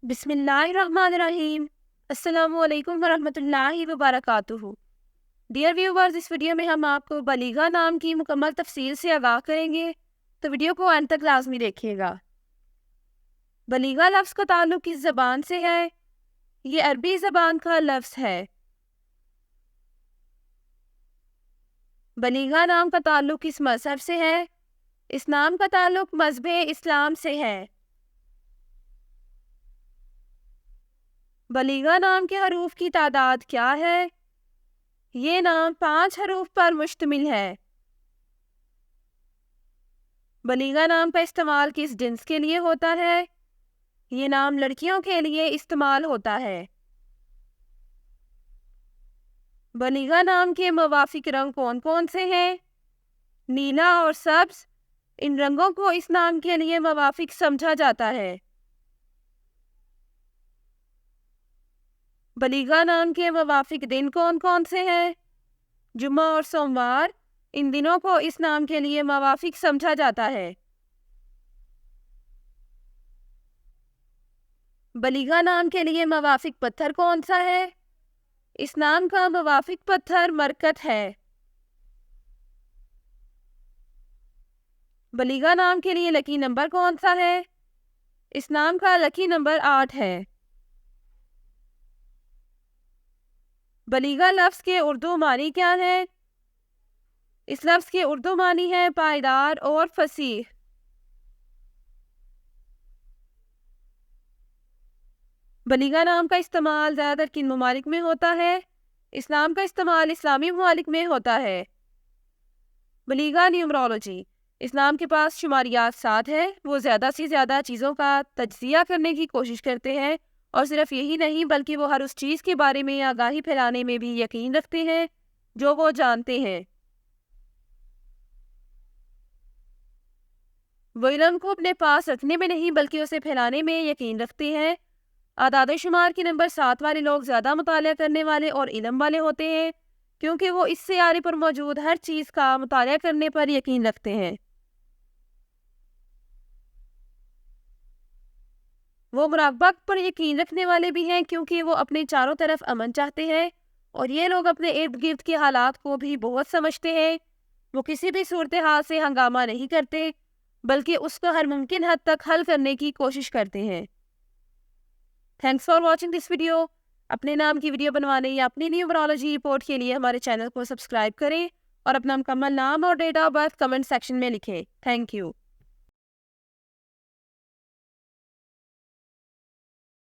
बिस्मिल्लाहिर्रहमानिर्रहीम। अस्सलामु अलैकुम वरहमतुल्लाहि वबरकातुहू। डियर व्यूवर्स, इस वीडियो में हम आपको बलीगा नाम की मुकम्मल तफसील से आगाह करेंगे, तो वीडियो को अंत तक लाजमी देखिएगा। बलीगा लफ्ज़ का ताल्लुक किस ज़बान से है? ये अरबी ज़बान का लफ्ज़ है। बलीगा नाम का ताल्लुक किस मज़हब से है? इस नाम का ताल्लुक मज़हब इस्लाम से है। बलीगा नाम के हरूफ की तादाद क्या है? ये नाम 5 हरूफ पर मुश्तमिल है। बलीगा नाम का इस्तेमाल किस जिन्स के लिए होता है? ये नाम लड़कियों के लिए इस्तेमाल होता है। बलीगा नाम के मुवाफिक रंग कौन कौन से हैं? नीला और सब्ज। इन रंगों को इस नाम के लिए मुवाफिक समझा जाता है। बलीगा नाम के मुवाफिक दिन कौन कौन से हैं? जुम्मा और सोमवार। इन दिनों को इस नाम के लिए मुवाफिक समझा जाता है। बलीगा नाम के लिए मुवाफिक पत्थर कौन सा है? इस नाम का मुवाफिक पत्थर मरकत है। बलीगा नाम के लिए लकी नंबर कौन सा है? इस नाम का लकी नंबर 8 है। बलीगा लफ्ज़ के उर्दू मानी क्या है? इस लफ्ज़ के उर्दू मानी है पायदार और फसीह। बलीगा नाम का इस्तेमाल ज़्यादातर किन ममालिक में होता है? इस नाम का इस्तेमाल इस्लामी ममालिक में होता है। बलीगा न्यूमरोलॉजी। इस नाम के पास शुमारियात 7 है। वो ज़्यादा से ज़्यादा चीज़ों का तज्जिया करने की कोशिश करते हैं, और सिर्फ यही नहीं बल्कि वो हर उस चीज़ के बारे में आगाही फैलाने में भी यकीन रखते हैं जो वो जानते हैं। वो इल्म को अपने पास रखने में नहीं बल्कि उसे फैलाने में यकीन रखते हैं। आदाद शुमार के नंबर 7 वाले लोग ज़्यादा मुतालिया करने वाले और इल्म वाले होते हैं, क्योंकि वो इस सियारे पर मौजूद हर चीज़ का मुतालिया करने पर यकीन रखते हैं। वो मुराकबा पर यकीन रखने वाले भी हैं, क्योंकि वो अपने चारों तरफ अमन चाहते हैं, और ये लोग अपने इर्द गिर्द के हालात को भी बहुत समझते हैं। वो किसी भी सूरत हाल से हंगामा नहीं करते, बल्कि उसको हर मुमकिन हद तक हल करने की कोशिश करते हैं। Thanks for watching this video. अपने नाम की वीडियो बनवाने या अपनी न्यूमरोलॉजी रिपोर्ट के लिए हमारे चैनल को सब्सक्राइब करें और अपना मुकम्मल नाम और date of birth comment section में लिखें। Thank you.